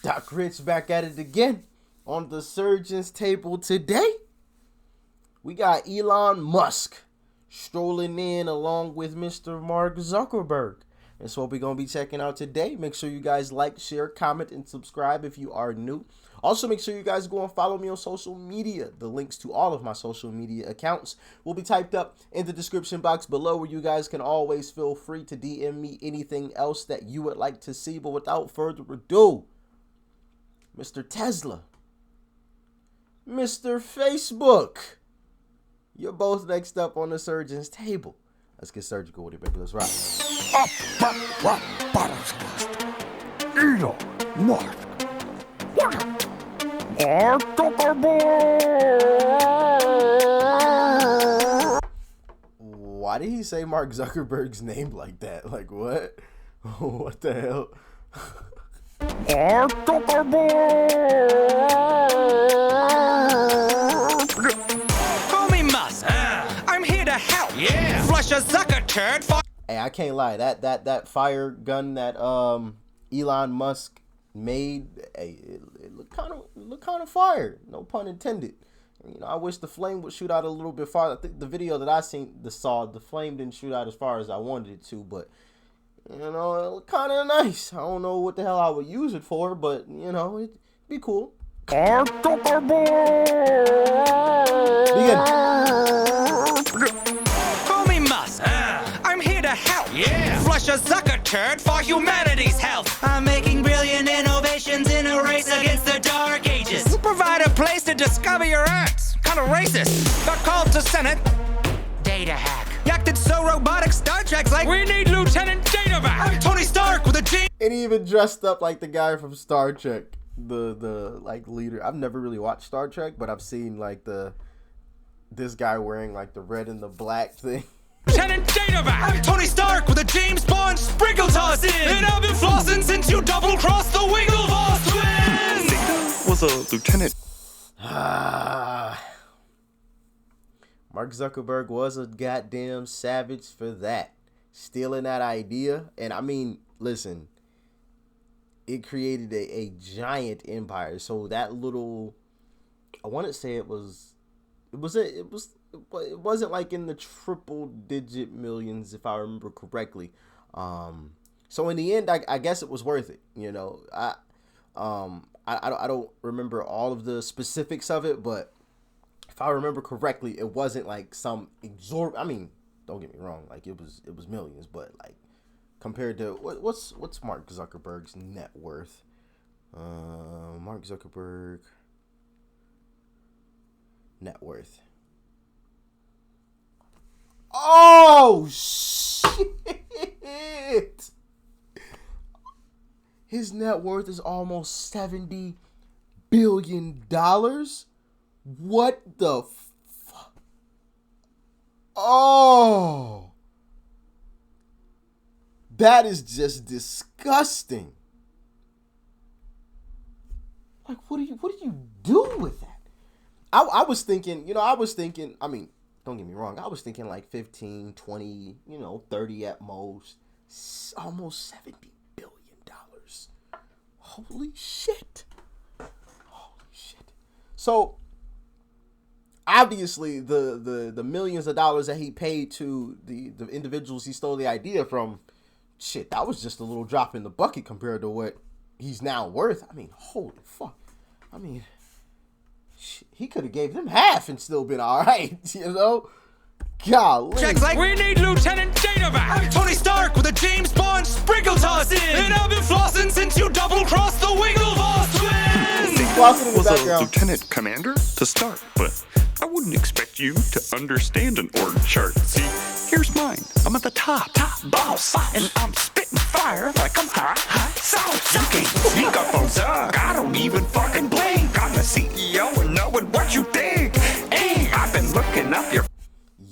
Doc Rich back at it again. On the surgeon's table today, we got Elon Musk strolling in along with Mr. Mark Zuckerberg. That's what we're going to be checking out today. Make sure you guys like, share, comment, and subscribe if you are new. Also, make sure you guys go and follow me on social media. The links to all of my social media accounts will be typed up in the description box below, where you guys can always feel free to DM me anything else that you would like to see. But without further ado, Mr. Tesla, Mr. Facebook, you're both next up on the surgeon's table. Let's get surgical with it, baby. Let's rock. Elon Musk. Why did he say Mark Zuckerberg's name like that? Like, what? What the hell? Call me Musk. I'm here to help. Yeah. Flush a Zucker turd for. Hey, I can't lie. That fire gun that Elon Musk made, hey, it looked kind of fire. No pun intended. You know, I wish the flame would shoot out a little bit farther. I think the video that I saw, the flame didn't shoot out as far as I wanted it to, but you know, it looked kind of nice. I don't know what the hell I would use it for, but you know, it'd be cool. Begin. Call me Musk. I'm here to help. Yeah. Flush a Zucker turd for humanity's health. I'm making brilliant innovations in a race against the dark ages. You provide a place to discover your acts. Kinda racist. Got called to Senate. Data hack. You acted so robotic, Star Trek's like, we need Lieutenant Data back. I'm Tony Stark with a G. And he even dressed up like the guy from Star Trek, the like leader. I've never really watched Star Trek, but I've seen like this guy wearing like the red and the black thing. Lieutenant Data back. I'm Tony Stark with a James Bond sprinkle toss in. And I've been flossing since you double-crossed the Winklevoss twins. Data was a lieutenant. Mark Zuckerberg was a goddamn savage for that. Stealing that idea. And I mean, listen, it created a giant empire. So that little, I want to say it wasn't like in the triple digit millions, if I remember correctly. So in the end, I guess it was worth it. You know, I don't remember all of the specifics of it, but if I remember correctly, it wasn't like some I mean, don't get me wrong, like it was millions, but like compared to what's Mark Zuckerberg's net worth? Mark Zuckerberg net worth. Oh shit! His net worth is almost $70 billion. What the fuck? Oh, that is just disgusting. Like, what do you do with that? I was thinking, I mean, don't get me wrong, I was thinking like 15, 20, 30 at most. Almost $70 billion. Holy shit. So obviously the millions of dollars that he paid to the individuals he stole the idea from, shit, that was just a little drop in the bucket compared to what he's now worth. I mean, holy fuck. I mean, shit, he could have gave them half and still been all right, you know? Golly. Jack's like, we need Lieutenant Data back. I'm Tony Stark with a James Bond sprinkle toss in. And I've been flossing since you double-crossed the Winklevoss twins. Flossing Was a lieutenant commander to start, but I wouldn't expect you to understand an org chart. See, here's mine. I'm at the top boss, and I'm spitting fire like I'm hot sauce. You can't sneak up on Zuck. I don't even fucking blink. I'm the CEO and knowing what you think. Hey, I've been looking up your.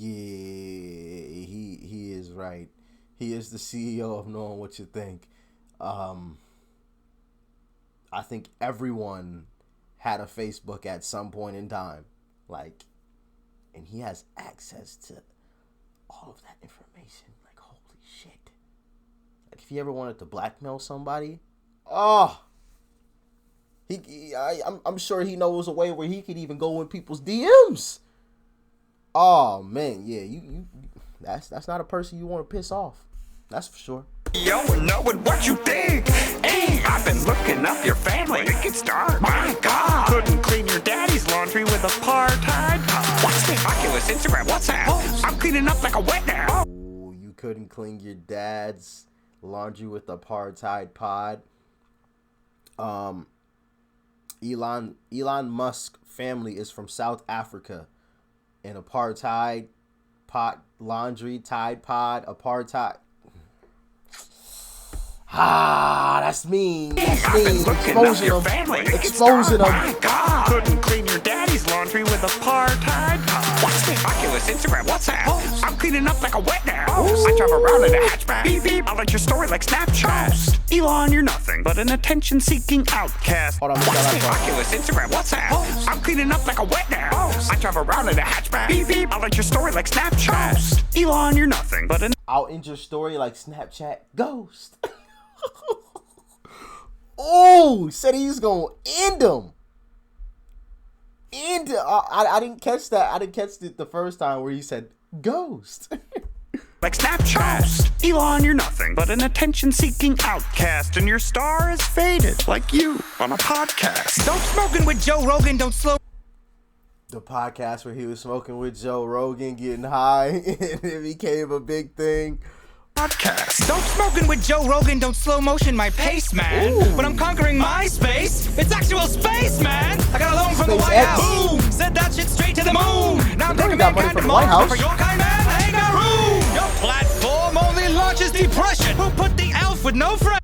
Yeah, he is right. He is the CEO of knowing what you think. I think everyone had a Facebook at some point in time. Like, and he has access to all of that information. Like, holy shit. Like, if he ever wanted to blackmail somebody, oh, I'm sure he knows a way where he could even go in people's DMs. Oh man, yeah, you that's not a person you want to piss off. That's for sure. Yo, knowing what you think. Hey, I've been looking up your family. It gets dark. My God. Couldn't clean your daddy's laundry with a part-time pod. What's the Oculus, Instagram, WhatsApp? I'm cleaning up like a wet now. Ooh, you couldn't clean your dad's laundry with apartheid pod. Elon Musk family is from South Africa, and apartheid pot laundry Tide Pod apartheid. That's mean. That's mean. Exposing them. Exposing them. My God. Couldn't clean your daddy's laundry with a part-time pod. What's the Oculus, Instagram, WhatsApp? I'm cleaning up like a wet now. I drive around in a hatchback. Beep, beep. I'll let your story like Snapchat. Elon, you're nothing but an attention-seeking outcast. Hold on, what's the Oculus, Instagram, WhatsApp? I'm cleaning up like a wet now. I drive around in a hatchback. Beep, beep. I'll let your story like Snapchat. Elon, you're nothing but an... I'll end your story like Snapchat ghost. Oh, said he's gonna end him. I didn't catch that. I didn't catch it the first time where he said ghost. Like Snapchat. Elon, you're nothing but an attention-seeking outcast, and your star is faded like you on a podcast. Don't smoking with Joe Rogan, don't slow. The podcast where he was smoking with Joe Rogan, getting high, and it became a big thing. Podcast. Don't smoking with Joe Rogan, don't slow motion my pace, man. Ooh. When I'm conquering my space, it's actual space, man. I got a loan from the White House. Boom! Said that shit straight to the moon. Now I'm taking got man money kind from of the White Mars, House. but for your kind, man, I ain't got room. Your platform only launches depression. Who put the elf with no friend?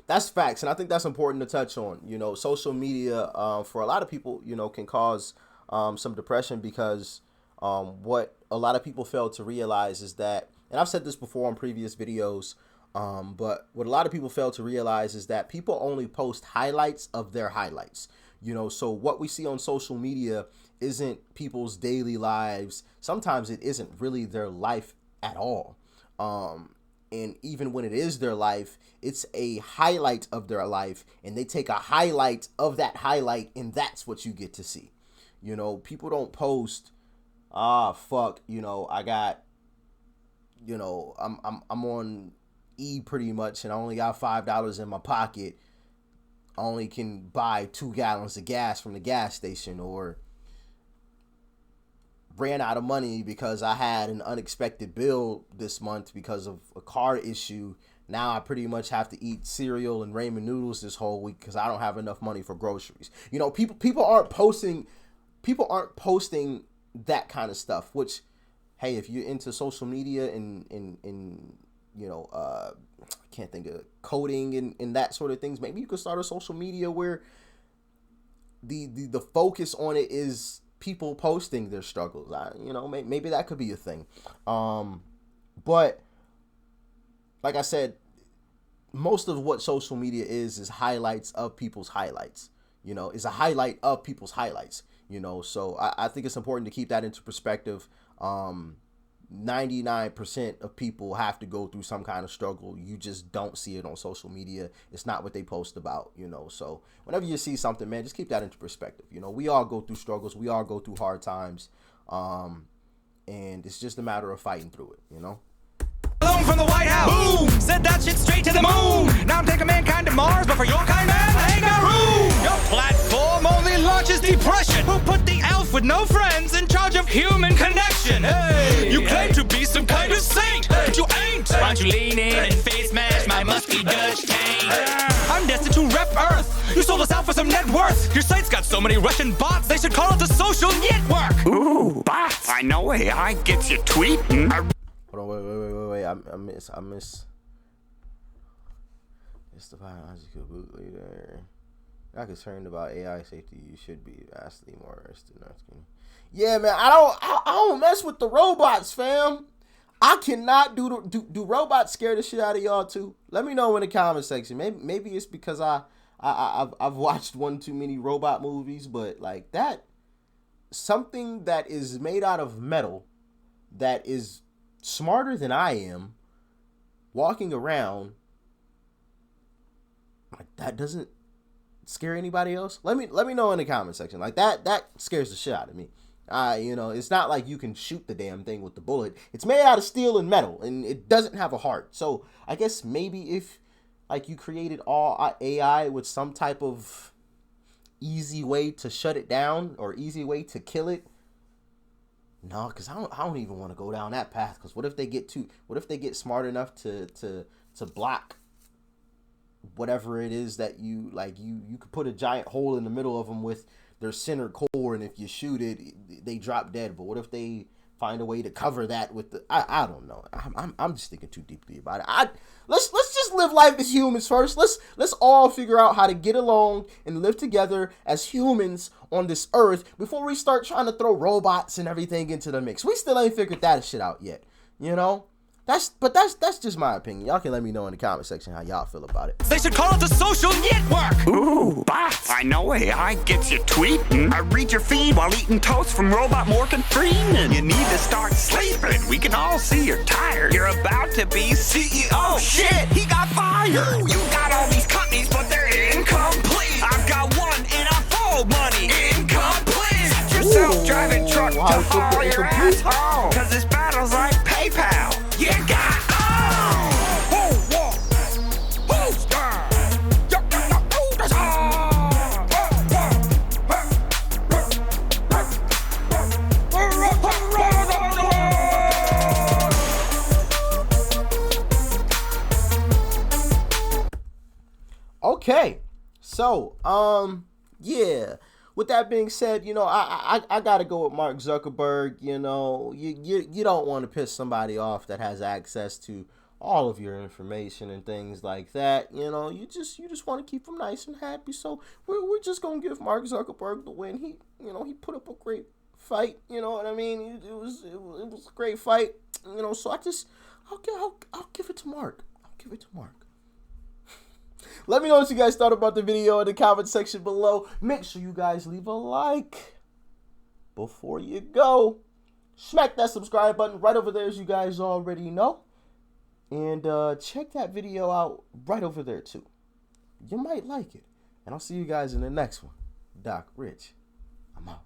That's facts, and I think that's important to touch on. You know, social media, for a lot of people, you know, can cause some depression because what a lot of people fail to realize is that, and I've said this before on previous videos, but what a lot of people fail to realize is that people only post highlights of their highlights. You know, so what we see on social media isn't people's daily lives. Sometimes it isn't really their life at all. And even when it is their life, it's a highlight of their life, and they take a highlight of that highlight, and that's what you get to see. You know, people don't post, you know, I got, you know, I'm on E pretty much, and I only got $5 in my pocket. I only can buy 2 gallons of gas from the gas station, or ran out of money because I had an unexpected bill this month because of a car issue. Now I pretty much have to eat cereal and ramen noodles this whole week because I don't have enough money for groceries. You know, people aren't posting that kind of stuff, which, hey, if you're into social media and you know, I can't think of coding and that sort of things, maybe you could start a social media where the focus on it is people posting their struggles. You know, maybe that could be a thing. But like I said, most of what social media is highlights of people's highlights. You know, is a highlight of people's highlights. You know, so I think it's important to keep that into perspective. 99% of people have to go through some kind of struggle. You just don't see it on social media. It's not what they post about, you know. So whenever you see something, man, just keep that into perspective. You know, we all go through struggles. We all go through hard times. And it's just a matter of fighting through it, you know. Alone from the White House. Boom! Said that shit straight to the moon. Now I'm taking mankind to Mars, but for your kind, man, I ain't got room. Your platform only launches depression. Who put the elf with no friends in charge of human connection? Hey, you claim to be some kind of saint, but you ain't. Why don't you lean in and face mash my musky Dutch taint? I'm destined to rep Earth. You sold us out for some net worth. Your site's got so many Russian bots, they should call it the social network. Ooh, bots. I know AI gets you tweeting. Hold on, wait. I miss. It's the biological bootleader. Not concerned about AI safety. You should be vastly more interested. Yeah, man. I don't mess with the robots, fam. I cannot do robots scare the shit out of y'all too? Let me know in the comment section. Maybe it's because I've watched one too many robot movies, but like that, something that is made out of metal, that is smarter than I am, walking around like that doesn't scare anybody else? Let me know in the comment section. Like that scares the shit out of me. You know, it's not like you can shoot the damn thing with the bullet. It's made out of steel and metal, and it doesn't have a heart. So I guess maybe if like you created all AI with some type of easy way to shut it down or easy way to kill it. No, because I don't even want to go down that path. Because what if they get smart enough to block whatever it is that you like? You could put a giant hole in the middle of them with their center core, and if you shoot it, they drop dead. But what if they find a way to cover that with the? I don't know. I'm just thinking too deeply about it. Let's just live life as humans first. Let's all figure out how to get along and live together as humans on this earth before we start trying to throw robots and everything into the mix. We still ain't figured that shit out yet, you know? That's just my opinion. Y'all can let me know in the comment section how y'all feel about it. They should call it the social network. Ooh, bots. I know AI gets you tweeting. I read your feed while eating toast from Robot Morgan Freeman. You need to start sleeping. We can all see you're tired. You're about to be CEO. Oh, shit, he got fired. You got all these companies, but they're incomplete. I've got one and I'm full money. Incomplete. Set your self-driving truck to haul your ass home. Cause this battle's like PayPal. You got Okay, so yeah. With that being said, you know, I gotta go with Mark Zuckerberg. You know, you don't want to piss somebody off that has access to all of your information and things like that. You know, you just want to keep them nice and happy. So we're just gonna give Mark Zuckerberg the win. He put up a great fight. You know what I mean? It was a great fight. You know, so I'll give it to Mark. I'll give it to Mark. Let me know what you guys thought about the video in the comment section below. Make sure you guys leave a like before you go. Smack that subscribe button right over there, as you guys already know. And check that video out right over there too. You might like it. And I'll see you guys in the next one. Doc Rich, I'm out.